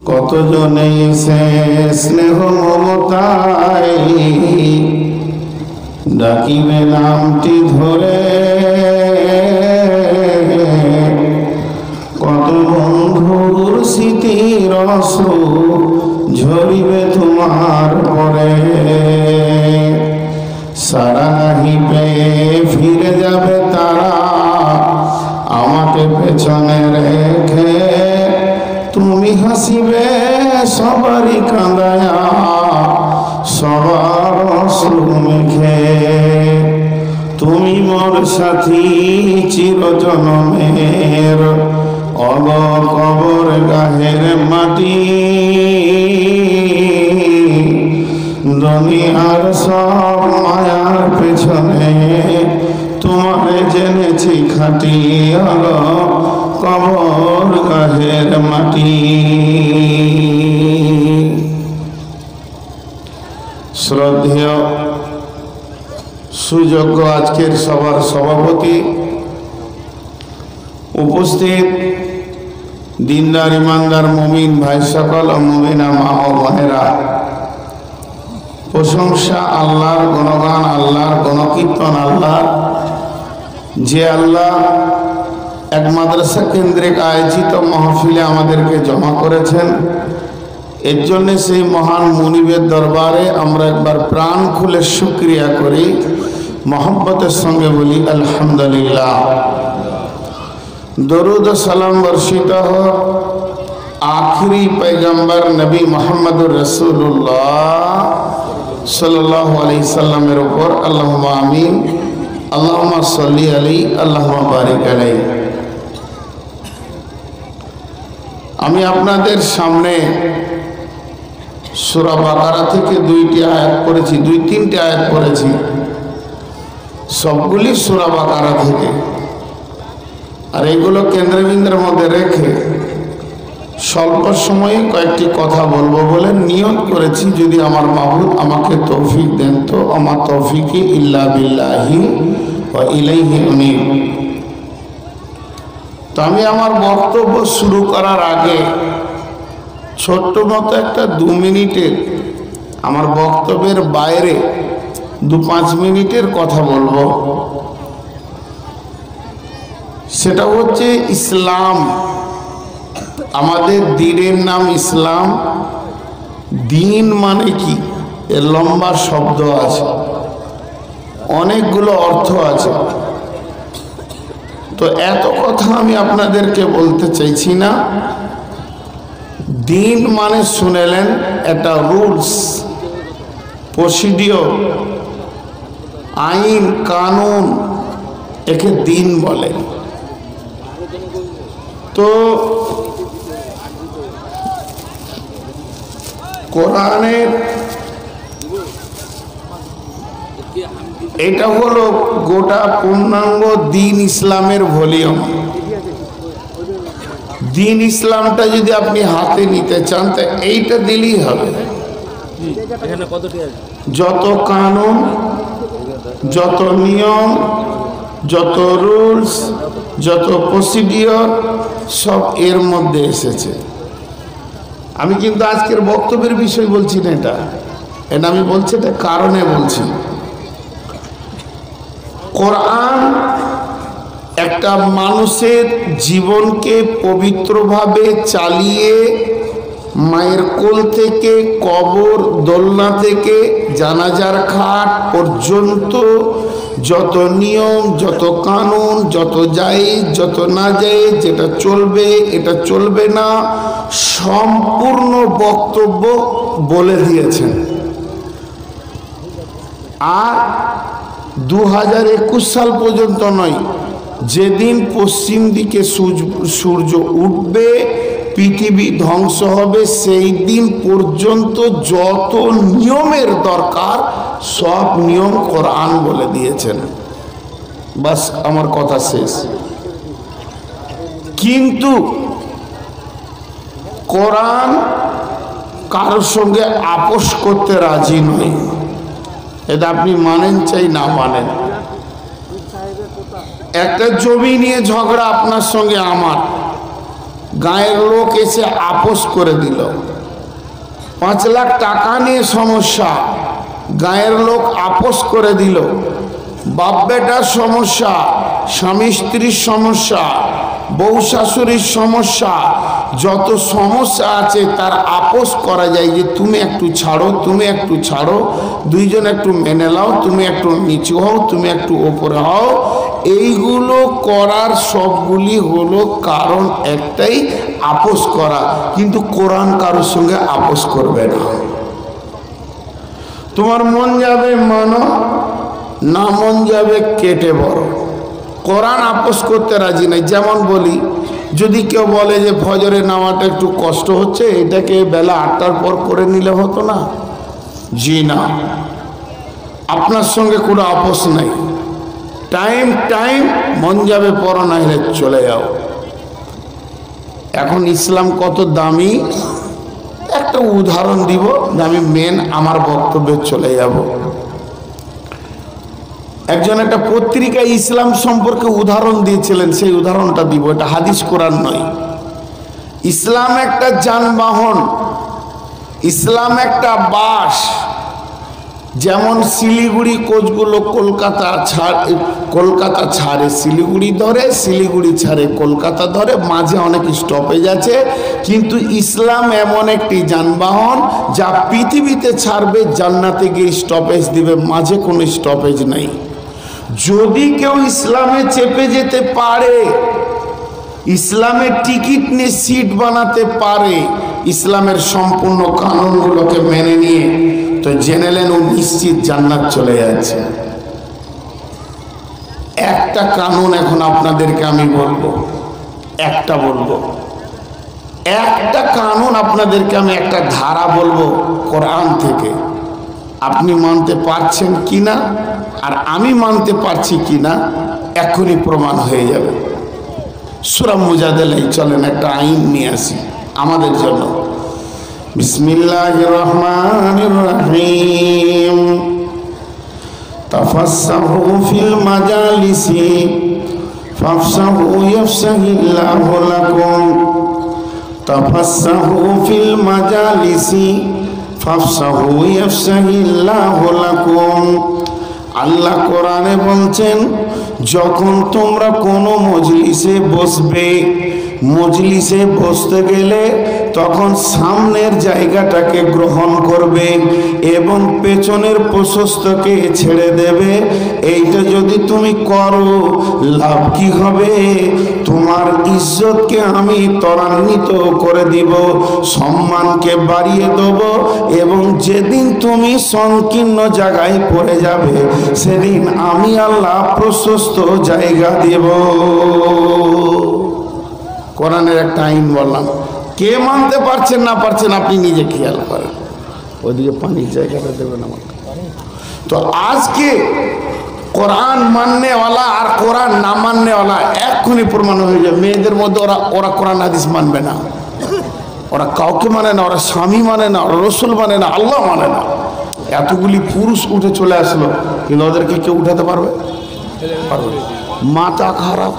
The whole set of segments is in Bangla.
কতজনে এসে স্নেহ মমতায় ডাকিবে নামটি ধরে, কত বন্ধুর স্মৃতির অশ্রু ঝরিবে তোমার পরে। সারা নাহি পেয়ে ফিরে যাবে তারা, আমাকে পেছনে রেখে তুমি হাসিবে সবারই কাঁদায়া, সবার অশ্রু মেখে। তুমি মোর সাথী চিরজনমের, অগ কবর গাহের মাটি। দুনিয়ার সব মায়ার পেছনে তোমারে জেনেছি খাটি, অগ কবর গাহের মাটি। শ্রদ্ধেয় সুযোগ্য আজকের সভার সভাপতি, উপস্থিত দিনদার ইমানদার মুমিন ভাই সকল ও মুমিনা মা ও বোনেরা, প্রশংসা আল্লাহর, গুণগান আল্লাহর, গণকীর্তন আল্লাহর, যে আল্লাহ এক মাদ্রাসা কেন্দ্রিক আয়োজিত মাহফিলে আমাদেরকে জমা করেছেন। এর জন্য সেই মহান মুনিবের দরবারে আমরা একবার প্রাণ খুলে শুকরিয়া করি, মহব্বতের সঙ্গে বলি আলহামদুলিল্লাহ। দরুদ ও সালাম বর্ষিত হোক আখিরি पैगंबर নবী মুহাম্মদুর রাসূলুল্লাহ সাল্লাল্লাহু আলাইহি সাল্লামের উপর। আল্লাহুম্মা আমিন, আল্লাহুম্মা সাল্লি আলাইহি, আল্লাহুম্মা বারিক আলাইহি। আমি আপনাদের সামনে সূরা বাকারা থেকে দুইটি আয়াত পড়েছি, তিনটি আয়াত পড়েছি, সবগুলি সূরা বাকারা থেকে। আর এগুলো কেন্দ্রবিন্দুর মধ্যে রেখে স্বল্প সময়ে কয়েকটি কথা বলবো বলে নিয়ত করেছি। যদি আমার মাবুদ আমাকে তৌফিক দেন তো, আমার তৌফিকি ইল্লা বিল্লাহি ওয়া ইলাইহি উনীব। তো আমি আমার বক্তব্য শুরু করার আগে ছোট্ট মতো একটা 2 মিনিটের, আমার বক্তব্যের বাইরে 2-5 মিনিটের কথা বলবো। সেটা হচ্ছে ইসলাম। আমাদের দ্বীনের নাম ইসলাম। দ্বীন মানে কি? এর লম্বা শব্দ আছে, অনেকগুলো অর্থ আছে। তো এত কথা আমি আপনাদেরকে বলতে চাইছি না। দ্বীন মানে শুনেলেন একটা রুলস, প্রসিডিওর, আইন কানুন, একে দ্বীন বলে। তো কোরআনের এটা হলো গোটা পূর্ণাঙ্গ দ্বীন ইসলামের ভলিউম। দ্বীন ইসলামটা যদি আপনি হাতে নিতে চান তা এইটা দিলেই হবে। যত কানুন, যত নিয়ম, যত রুলস, যত প্রসিডিওর সব এর মধ্যে এসেছে। আমি কিন্তু আজকের বক্তব্যের বিষয় বলছি না, এটা আমি বলছি এটা কারণে বলছি। কোরআন একটা মানুষের জীবনকে পবিত্রভাবে চালিয়ে মায়ের কোল থেকে কবর, দোলনা থেকে জানাজার খাট পর্যন্ত যত নিয়ম, যত কানুন, যত জায়েজ, যত না জায়েজ, যেটা চলবে, এটা চলবে না, সম্পূর্ণ বক্তব্য বলে দিয়েছেন। আর 2021 সাল পর্যন্ত নয়, যেদিন পশ্চিম দিকে সূর্য উঠবে, পৃথিবী ধ্বংস হবে, সেই দিন পর্যন্ত যত নিয়মের দরকার সব নিয়ম কোরআন বলে দিয়েছেন। বাস আমার কথা শেষ। কিন্তু কোরআন কারোর সঙ্গে আপোষ করতে রাজি নয়। এটা আপনি মানেন চাই না মানেন। একটা জমি নিয়ে ঝগড়া আপনার সঙ্গে আমার, গায়ের লোক এসে আপোষ করে দিল। 5 লাখ টাকা নিয়ে সমস্যা, গায়ের লোক আপোষ করে দিল। বাপ বেটার সমস্যা, স্বামী স্ত্রীর সমস্যা, বউ শাশুড়ির সমস্যা, যত সমস্যা আছে তার আপোষ করা যায় যে তুমি একটু ছাড়ো, তুমি একটু ছাড়ো, দুইজন একটু মেনে নাও, তুমি একটু নিচু হও, তুমি একটু ওপরে হও। এইগুলো করার সবগুলি হলো কারণ একটাই, আপোষ করা। কিন্তু কোরআন কারোর সঙ্গে আপোষ করবে না। তোমার মন যাবে মানো, না মন যাবে কেটে বড়। কোরআন আপোষ করতে রাজি নাই। যেমন বলি, যদি কেউ বলে যে ফজরের নামাজটা একটু কষ্ট হচ্ছে, এটাকে বেলা 8টার পর করে নিলে হতো না? জি না, আপনার সঙ্গে কোনো আপোষ নাই। টাইম মন যাবে পড়ো, না হলে চলে যাও। এখন ইসলাম কত দামি একটা উদাহরণ দিব, আমি আমার বক্তব্যে চলে যাব। একজন একটা পত্রিকায় ইসলাম সম্পর্কে উদাহরণ দিয়েছিলেন, সেই উদাহরণটা দিব। এটা হাদিস কোরআন নয়। ইসলাম একটা যানবাহন, ইসলাম একটা বাস। যেমন শিলিগুড়ি কোচগুলো কলকাতা ছাড়ে শিলিগুড়ি ধরে, শিলিগুড়ি ছাড়ে কলকাতা ধরে, মাঝে অনেক স্টপেজ আছে। কিন্তু ইসলাম এমন একটি যানবাহন যা পৃথিবীতে ছাড়বে, জান্নাতে গিয়ে স্টপেজ দিবে, মাঝে কোনো স্টপেজ নাই। যদি কেউ ইসলামে চেপে যেতে পারে, ইসলামের টিকিট নিয়ে সিট বানাতে পারে, ইসলামের সম্পূর্ণ কানুনগুলোকে মেনে নিয়ে, তো জেনে নেন ও নিশ্চিত জান্নাত চলে যাচ্ছে। একটা কানুন এখন আপনাদেরকে আমি বলবো, একটা কানুন আপনাদেরকে আমি, একটা ধারা বলবো কোরআন থেকে। আপনি মানতে পারছেন কিনা আর আমি মানতে পারছি কিনা এখনই প্রমাণ হয়ে যাবে। সূরা মুজাদালায় চলেন একটা আইন নিয়ে আসি আমাদের জন্য। বিসমিল্লাহির রহমানির রহিম। তাফাসসাহু ফিল মাজালিসি ফাফসাহু ইয়াফসাহিল্লাহু লাকুম। তাফাসসাহু ফিল মাজালিসি ফাফসাহু ইয়াফসাহিল্লাহু লাকুম। আল্লাহ কোরআনে বলছেন, যখন তোমরা কোনো মজলিসে বসবে, মজলিসে বসতে গেলে তখন সামনের জায়গাটাকে গ্রহণ করবে এবং পেছনের প্রশস্তকে ছেড়ে দেবে। এইটা যদি তুমি করো, লাভ কি হবে? তোমার ইজ্জতকে আমি ত্বরান্বিত করে দিব, সম্মানকে বাড়িয়ে দেব, এবং যেদিন তুমি সংকীর্ণ জায়গায় পড়ে যাবে, সেদিন আমি আল্লাহ প্রশস্ত জায়গা দেব। কোরআনের একটা আইন বললাম। কে মানতে পারছেন না পারছেন আপনি নিজে খেয়াল করেন। ওইদিকে পানির জায়গাটা দেবেন আমাকে। তো আজকে কোরআন মাননেওয়ালা আর কোরআন না মাননেওয়ালা এক্ষুনি প্রমাণ হয়ে যায়। মেয়েদের মধ্যে ওরা কোরআন হাদিস মানবে না, ওরা কাউকে মানে না, ওরা স্বামী মানে না, ওরা রসুল মানে না, আল্লাহ মানে না। এতগুলি পুরুষ উঠে চলে আসলো, কিন্তু ওদেরকে কেউ উঠাতে পারবে? মাথা খারাপ।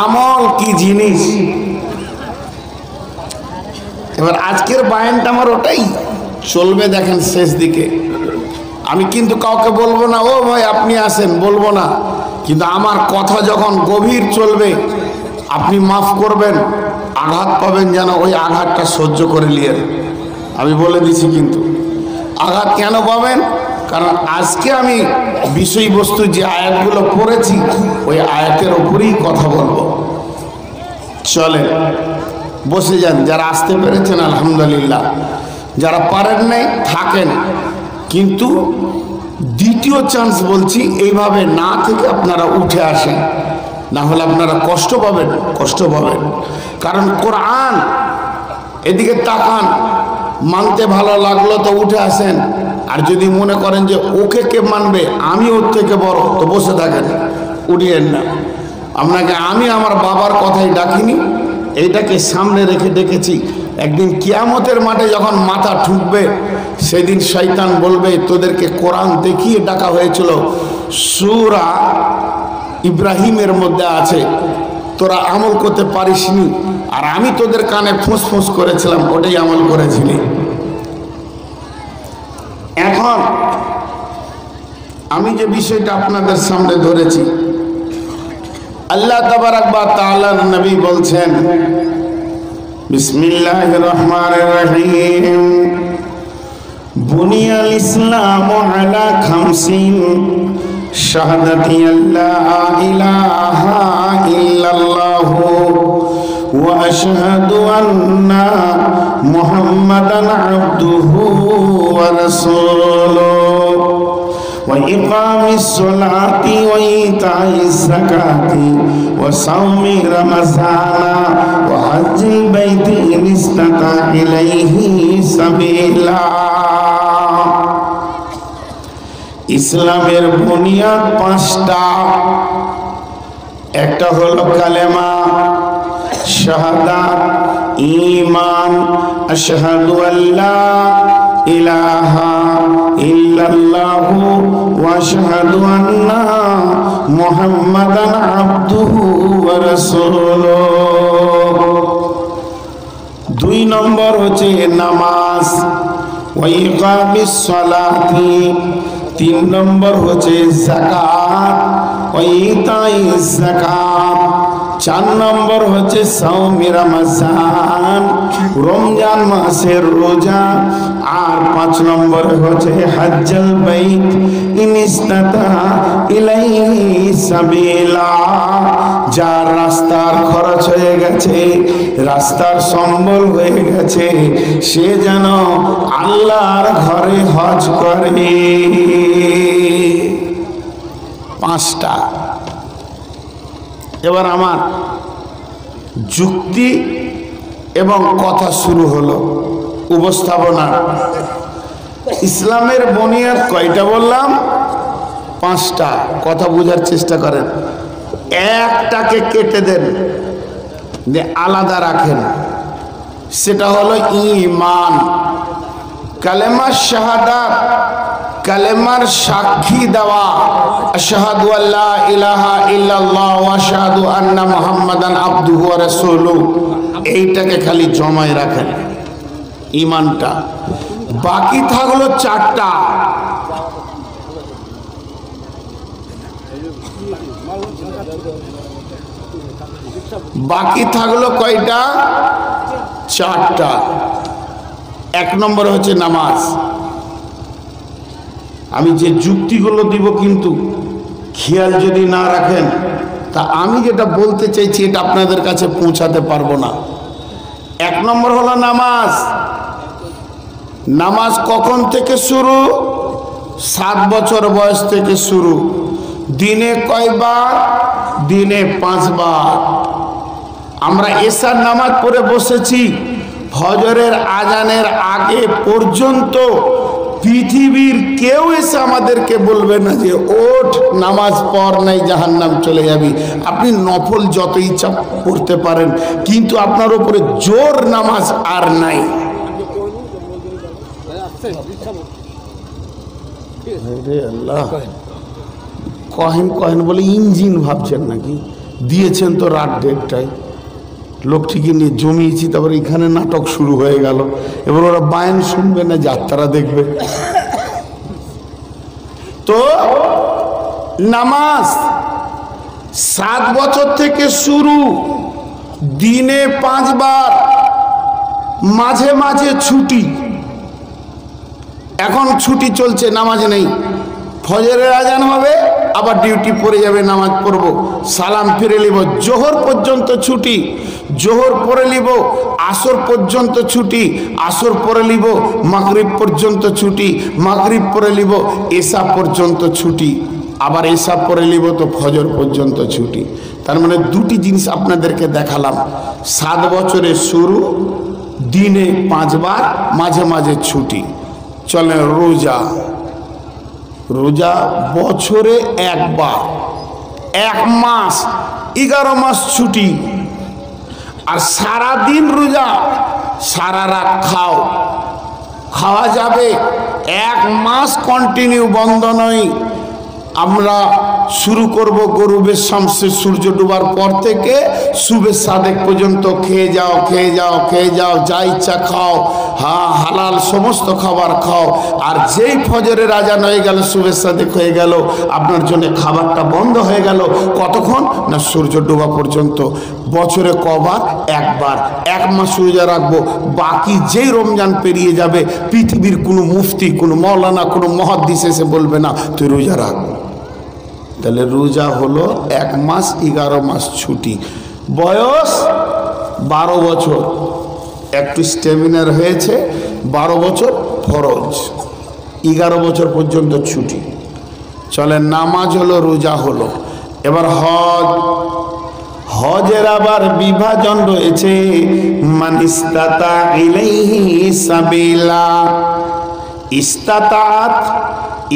আমল কি জিনিস? এবার আজকের বায়ানটা আমার ওটাই চলবে, দেখেন শেষ দিকে। আমি কিন্তু কাউকে বলবো না ও ভাই আপনি আসেন, বলবো না। কিন্তু আমার কথা যখন গভীর চলবে, আপনি মাফ করবেন, আঘাত পাবেন যেন ওই আঘাতটা সহ্য করে নিয়ে। আমি বলে দিছি কিন্তু আঘাত কেন পাবেন, কারণ আজকে আমি বিষয়বস্তু যে আয়াতগুলো পড়েছি ওই আয়াতের উপরেই কথা বলবো। চলেন বসে যান, যারা আসতে পেরেছেন আলহামদুলিল্লাহ, যারা পারেন নাই থাকেন। কিন্তু দ্বিতীয় চান্স বলছি, এইভাবে না থেকে আপনারা উঠে আসেন, না হলে আপনারা কষ্ট পাবেন। কারণ কোরআন, এদিকে তাকান, মানতে ভালো লাগলো তো উঠে আসেন। আর যদি মনে করেন যে ওকে কে মানবে, আমি ওর থেকে বড়, তো বসে থাকেন, উঠিয়েন না। আপনাকে আমি আমার বাবার কথাই ডাকিনি, এইটাকে সামনে রেখে ডেকেছি। একদিন কিয়ামতের মাঠে যখন মাথা ঠুকবে, সেদিন শয়তান বলবে তোদেরকে কোরআন দেখিয়ে ডাকা হয়েছিল। সূরা ইব্রাহিমের মধ্যে আছে, তোরা আমল করতে পারিসনি, আর আমি তোদের কানে ফুঁস করেছিলাম, ওটাই আমল করেছিলি। এখন আমি যে বিষয়টা আপনাদের সামনে ধরেছি, আল্লাহ তাবারাক ওয়া তাআলার নবী বলছেন, বিসমিল্লাহির রহমানির রহিম, বুনিয়াল ইসলামু আলা খামসিন শাহাদাতি আল্লা ইলাহা ইল্লাল্লাহু ওয়া আশহাদু আন্না মুহাম্মাদান আবদুহু ওয়া রাসূলুহু ওয়া ইকামিস সালাতি ওয়া ইতাইজ যাকাতি ওয়া সাওমি রমাযানা ওয়া হজ্জিল বাইতি ইন ইসতাতা ইলাইহি সাবিলা। ইসলামের বুনিয়াদ পাঁচটা। একটা হলো কালেমা, শাহাদাত, ঈমান, আশহাদু আল্লা ইলাহা ইল্লাল্লাহু ওয়া আশহাদু আন্না মুহাম্মাদান আবদুহু ওয়া রাসূলুহু। দুই নম্বর হচ্ছে নামাজ, ওয়া ইকামিস সালাতি। তিন নম্বর হচ্ছে যাকাত, ওয়া ইতাইজ যাকাত। চার নম্বর হচ্ছে সাওমি রমজান, রমজান মাসের রোজা। আর পাঁচ নম্বর হচ্ছে হজ্জুল বাইত ইন ইসতাতা ইলাইহি সাবিলা। যার রাস্তার খরচ হয়ে গেছে, রাস্তার সম্বল হয়ে গেছে, সে যেন আল্লাহর ঘরে হজ করে। পাঁচটা। এবার আমার যুক্তি এবং কথা শুরু হলো, উপস্থাপনা। ইসলামের বুনিয়াদ কয়টা বললাম? পাঁচটা। কথা বোঝার চেষ্টা করেন। একটাকে কেটে দেন, আলাদা রাখেন, সেটা হলো ঈমান। কালেমার শাহাদাত, কালেমার সাক্ষী দেওয়া, আশহাদু আল্লা ইলাহা ইল্লাল্লাহ ওয়া আশহাদু আন্না মুহাম্মাদান আবদুহু ওয়া রাসূলুহু, এইটাকে খালি জমায় রাখেন, ঈমানটা। বাকি থাকলো চারটা। বাকি থাকলো কয়টা? চারটা। এক নম্বর হচ্ছে নামাজ। আমি যে যুক্তিগুলো দিব কিন্তু খেয়াল যদি না রাখেন, তা আমি যেটা বলতে চাইছি এটা আপনাদের কাছে পৌঁছাতে পারবো না। এক নম্বর হলো নামাজ। নামাজ কখন থেকে শুরু? 7 বছর বয়স থেকে শুরু। দিনে কয়বার? দিনে 5 বার। আমরা এশার নামাজ পড়ে বসেছি, ফজরের আজানের আগে পর্যন্ত পৃথিবীর কেউ এসে আমাদেরকে বলবে না যে ওঠ নামাজ পড়, নাই জাহান্নাম চলে যাবি। আপনি নফল যত ইচ্ছা পড়তে পারেন, কিন্তু আপনার উপরে জোর নামাজ আর নাই। আল্লাহ, কহেন বলে ইঞ্জিন ভাবছেন নাকি? দিয়েছেন তো রাত 1:30টায়, লোকটিকে নিয়ে জমিয়েছি, তারপর এখানে নাটক শুরু হয়ে গেল। এবার ওরা বায়ান শুনবে না, যাত্রা দেখবে। তো নামাজ 7 বছর থেকে শুরু, দিনে 5 বার, মাঝে মাঝে ছুটি। এখন ছুটি চলছে, নামাজ নেই। ফজরের আজান হবে, আবার ডিউটি পড়ে যাবে, নামাজ পড়ব, সালাম ফিরে নিব। জোহর পর্যন্ত ছুটি, জোহর পড়ে নিব। আসর পর্যন্ত ছুটি, আসর পড়ে নিব। মাগরিব পর্যন্ত ছুটি, মাগরিব পড়ে নিব। এশা পর্যন্ত ছুটি, আবার এশা পড়ে নিব তো ফজর পর্যন্ত ছুটি। তার মানে দুটি জিনিস আপনাদেরকে দেখালাম। 7 বছরের শুরু, দিনে 5 বার, মাঝে মাঝে ছুটি। চলে রোজা। রোজা বছরে 1 বার, 1 মাস, 11 মাস ছুটি। আর সারা দিন রোজা, সারা রাত খাও, খাওয়া যাবে। 1 মাস কন্টিনিউ বন্ধ নয়। আমরা শুরু করব গরুবের শামসে সূর্য ডোবার পর থেকে সুবে সাদেক পর্যন্ত খেয়ে যাও খেয়ে যাও খেয়ে যাও, যা ইচ্ছা খাও, হ্যাঁ হালাল সমস্ত খাবার খাও। আর যেই ফজরের আজান হয়ে গেল, সুবে সাদেক হয়ে গেল, আপনার জন্য খাবারটা বন্ধ হয়ে গেল। কতক্ষণ না? সূর্য ডোবা পর্যন্ত। বছরে কবার? একবার। 1 মাস রোজা রাখবো। বাকি যেই রমজান পেরিয়ে যাবে, পৃথিবীর কোনো মুফতি, কোনো মৌলানা, কোনো মুহাদ্দিস এসে বলবে না তুই রোজা রাখ। তাহলে রোজা হলো 1 মাস 11 মাস ছুটি। বয়স 12 বছর, একটু স্টেমিনার হয়েছে, 12 বছর ফরজ, 11 বছর পর্যন্ত ছুটি। চলে নামাজ হলো, রোজা হলো। এবার হজ। হজের আবার বিভাজন রয়েছে। মান ইস্তাতা ইলাইহি সাবিলা। ইস্তাতাত,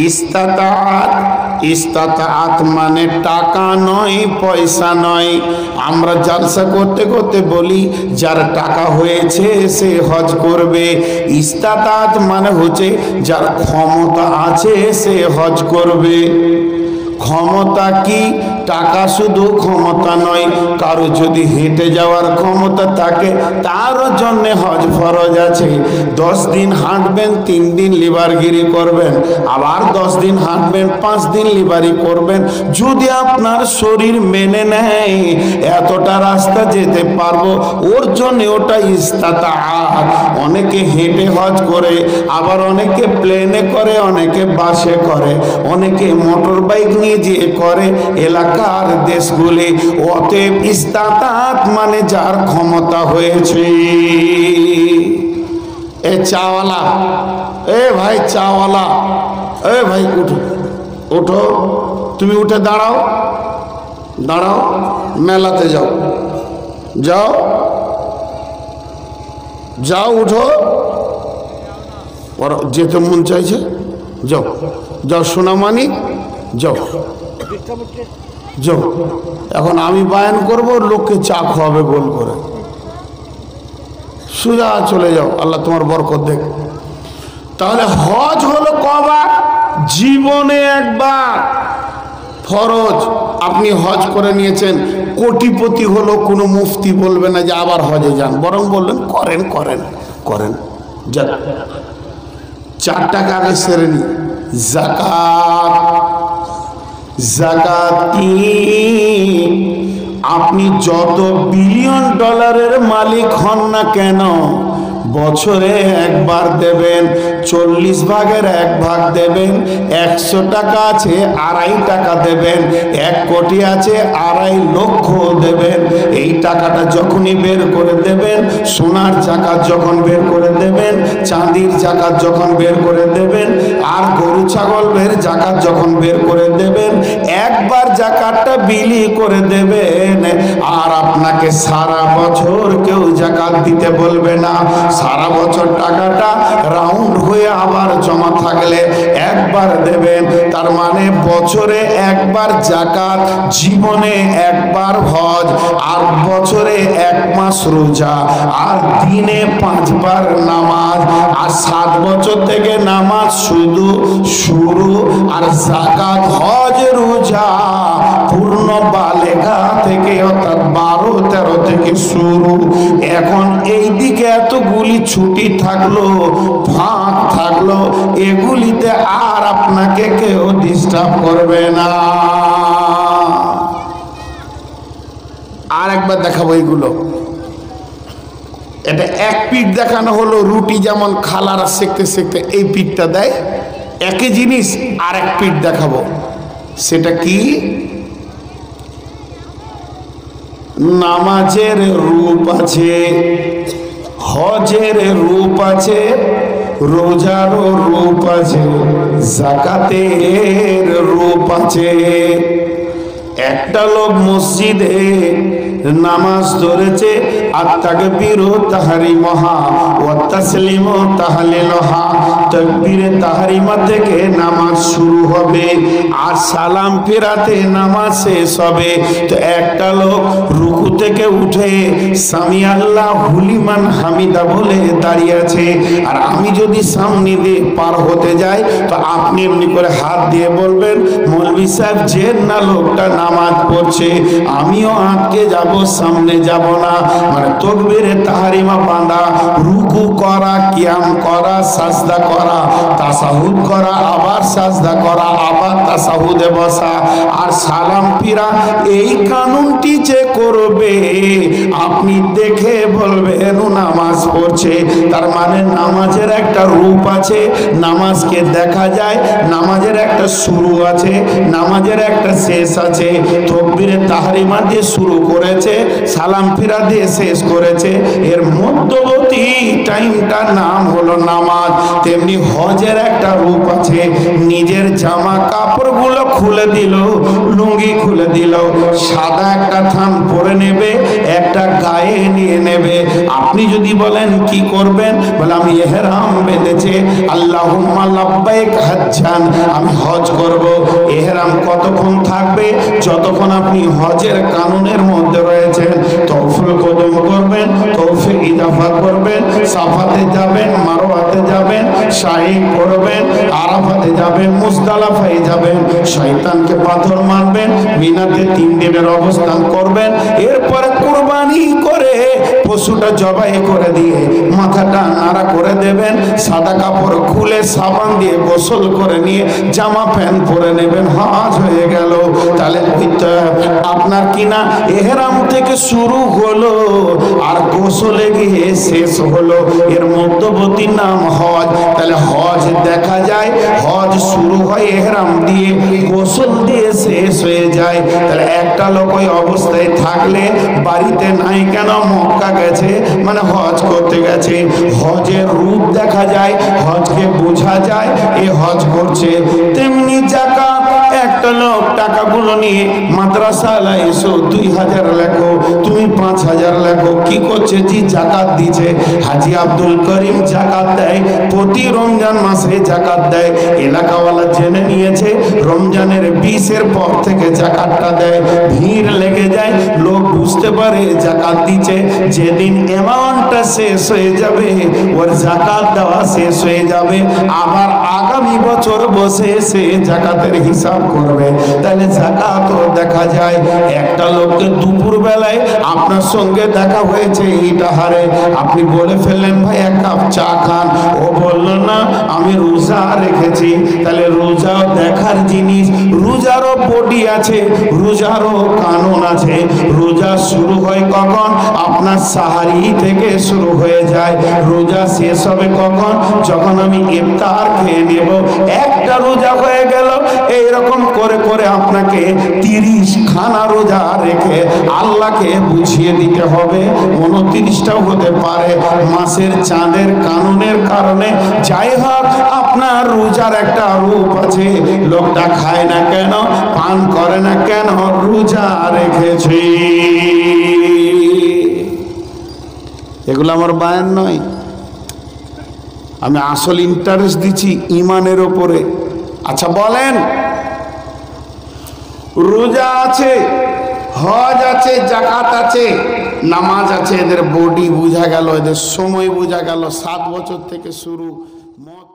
ইস্তাতাত, ইস্তাতাত মানে টাকা নয়, পয়সা নয়। আমরা জালসা করতে করতে বলি যার টাকা হয়েছে সে হজ করবে। ইস্তাতাত মানে হচ্ছে যার ক্ষমতা আছে সে হজ করবে। ক্ষমতা কি? টাকা শুধু ক্ষমতা নয়, কারো যদি হেঁটে যাওয়ার ক্ষমতা থাকে তার জন্য হজ ফরজ আছে। 10 দিন হাঁটবেন, 3 দিন লিভারগিরি করবেন, আবার 10 দিন হাঁটবেন, 5 দিন লিভারি করবেন। যদি আপনার শরীর মেনে নেয় এতটা রাস্তা যেতে পারবো, ওর জন্য ওটা ইস্তাতাআত। অনেকে হেঁটে হজ করে, আবার অনেকে প্লেনে করে, অনেকে বাসে করে, অনেকে মোটর বাইক নিয়ে যেয়ে করে এলাকার দেশগুলি। অতএব ইস্তাতাত মানে যার ক্ষমতা হয়েছে। এ চাওয়ালা, এ ভাই চাওয়ালা, এ ভাই উঠো, উঠো, তুমি উঠে দাঁড়াও, দাঁড়াও, মেলাতে যাও, যাও, যাও, উঠো। যেতে মন চাইছে যাও, যাও সোনামানিক, যাও, যাও। এখন আমি বায়ান করব, লোককে চা খাওয়াবে গোল করে। সোজা চলে যাও, আল্লাহ তোমার বরকত দেখ। তাহলে হজ হলো কবার? জীবনে একবার ফরজ। আপনি হজ করে নিয়েছেন, কোটিপতি হলো, কোনো মুফতি বলবে না যে আবার হজে যান, বরং বললেন করেন করেন করেন। যাক, 4 টাকা আগে সেরে নি। যাকাত। যাকাত কি? আপনি যত বিলিয়ন ডলারের মালিক হন না কেন, বছরে একবার দেবেন, 40 ভাগের 1 ভাগ দেবেন। 100 টাকা আছে 2.5 টাকা দেবেন, 1 কোটি আছে 2.5 লক্ষ দেবেন। এই টাকাটা যখনই বের করে দেবেন, সোনার জাকাত যখন বের করে দেবেন, চাঁদির জাকাত যখন বের করে দেবেন, আর গরু ছাগলের জাকাত যখন বের করে দেবেন, একবার জাকাতটা বিলি করে দেবেন। আর আপনাকে সারা বছর কেউ জাকাত দিতে বলবে না। সারা বছর টাকাটা রাউন্ড হয়ে আবার জমা থাকলে একবার দেবেন। তার মানে বছরে একবার জাকাত, জীবনে একবার হজ, আর বছরে 1 মাস রোজা, আর দিনে 5 বার নামাজ। আর 7 বছর থেকে নামাজ শুধু শুরু, আর জাকাত, হজ, রোজা পূর্ণ বালেগা থেকে, অর্থাৎ 12-13 থেকে শুরু। এখন এই দিকে এতগুলি ছুটি থাকলো, ফাঁক থাকলো, এগুলিতে আর আপনাকে কেউ ডিস্টার্ব করবে না। আর একবার দেখাবো এইগুলো। এটা এক পিঠ দেখানো হলো, রুটি যেমন খালারা সেঁকতে সেঁকতে এই পিঠটা দেয়, একই জিনিস আর এক পিঠ দেখাবো। সেটা কি? নামাজের রূপ আছে, হজের রূপ আছে, রোজারও রূপ আছে, যাকাতের রূপ আছে। একটা লোক মসজিদে নামাজ ধরেছে, আত-তাকবীরু তাহরিমহা ওয়া তাসলিমু তাহলিলহা। তাকবীরে তাহরিমা থেকে নামাজ শুরু হবে আর সালাম ফেরাতে নামাজ শেষ হবে। তো একটা লোক রুকু থেকে উঠে সামি আল্লাহু লিমান হামিদা বলে দাঁড়িয়ে আছে, আর আমি যদি সামনে দিয়ে পার হতে যাই তো আপনি এমনি করে হাত দিয়ে বলবেন, মৌলভী সাহেব যে না লোকটা নামাজ পড়ছে, আমিও আটকে যাব, সামনে যাব না। মানে তাকবীরে তাহরিমা বাঁধা, রুকু করা, কিয়াম করা, সাজদা করা, তাশাহুদ করা, আবার সাজদা করা, আবার তাশাহুদে বসা আর সালাম ফিরা, এই কানুনটি যে করবে আপনি দেখে বলবেন ও নামাজ পড়ছে। তার মানে নামাজের একটা রূপ আছে, নামাজকে দেখা যায়, নামাজের একটা শুরু আছে, নামাজের একটা শেষ আছে। তাকবীরে তাহরিমা দিয়ে শুরু করেছে, সালাম ফিরা দিয়ে শেষ করেছে, এর মধ্যবর্তী টাইমটার নাম হলো নামাজ। তেমনি হজের একটা রূপ আছে, নিজের জামা কাপড়গুলো খুলে দিল, লুঙ্গি খুলে দিল, সাদা একটা থান পরে নেবে, একটা গায়ে নিয়ে নেবে। আপনি যদি বলেন কি করবেন, বলে আমি ইহরাম বেঁধেছে, আল্লাহুম্মা লাব্বাইক হাজ্জান, আমি হজ করব। ইহরাম কতক্ষণ থাকবে? যতক্ষণ আপনি হজের কানুনের মধ্যে রয়েছেন। তওয়াফুল কদম করবেন, তওয়াফে ইদাফা করবেন, সাফাতে যাবেন, মারওয়াতে যাবেন, সাই করবেন, আরাফাতে যাবেন, মুজদালিফায় যাবেন, শয়তানকে পাথর মারবেন, মিনাতে 3 দিনের অবস্থান করবেন। এরপরে কুরবানি করে পশুটা জবাই করে দিয়ে মাথাটা নাড়া করে দেবেন, সাদা কাপড় খুলে সাবান দিয়ে গোসল করে নিয়ে জামা প্যান্ট পরে নেবেন, হজ হয়ে গেল। তাহলে আপনার কিনা ইহরাম থেকে শুরু হলো আর গোসলে গিয়ে শেষ হলো, এর মধ্যবর্তী নাম হজ। তাহলে হজ দেখা যায়, হজ শুরু হয় ইহরাম দিয়ে, গোসল দিয়ে শেষ হয়ে যায়। তাহলে একটা লোক ওই অবস্থায় থাকলে বাড়িতে নাই কেন, মক্কা গেছে মানে হজ করতে গেছে। হজের রূপ দেখা যায়, হজকে বোঝা যায় এ হজ করছে। তেমনি যাকাত, একটা লোক টাকাগুলো নিয়ে মাদ্রাসায় এসো 2000 লেখো, তুমি 5000 লেখো, কি করছে? জি যাকাত দিচ্ছে। হাজি আব্দুল করিম যাকাত দেয়, প্রতি রমজান মাসে যাকাত দেয়। এলাকাওয়ালা জেনে নিয়েছে রমজানের 20-এর পর থেকে যাকাতটা দেয়, ভিড় লেগে যায়, লোক বুঝতে পারে যাকাত দিচ্ছে। যেদিন অ্যামাউন্টটা শেষ হয়ে যাবে, ওর যাকাত দেওয়া শেষ হয়ে যাবে, আবার আগামী বছর বসে সে যাকাতের হিসাব করবে। তাহলে যাকাতও দেখা যায়। একটা লোককে দুপুর বেলায় আপনার সঙ্গে দেখা হয়েছে ইটাহারে, আপনি বলে ফেললেন ভাই 1 কাপ চা খান, ও বলল না আমি রোজা রেখেছি। তাহলে রোজাও দেখার জিনিস, রোজারও বডি আছে, রোজারও কানুন আছে। রোজা শুরু হয় কখন? আপনার সাহারি থেকে শুরু হয়ে যায়। রোজা শেষ হবে কখন? যখন আমি ইফতার খেয়ে নেব। একটা রোজা হয়ে গেল। এইরকম করে করে আপনাকে 30 খানা রোজা রেখে আল্লাহকে বুঝিয়ে দিতে হবে। 29টাও হতে পারে, মাসের চাঁদের কানুনের কারণে। যাই হোক, আপনার রোজার একটা রূপ আছে। লোকটা খায় না কেন, পান করে না কেন? রোজা রেখেছে। এগুলো আমার বায়ান নয়, আমি আসল ইন্টারেস্ট দিচ্ছি ইমানের ওপরে। আচ্ছা বলেন, রোজা আছে, হজ আছে, যাকাত আছে, নামাজ আছে, এদের বডি বোঝা গেল, এদের সময় বোঝা গেল, 7 বছর থেকে শুরু। মত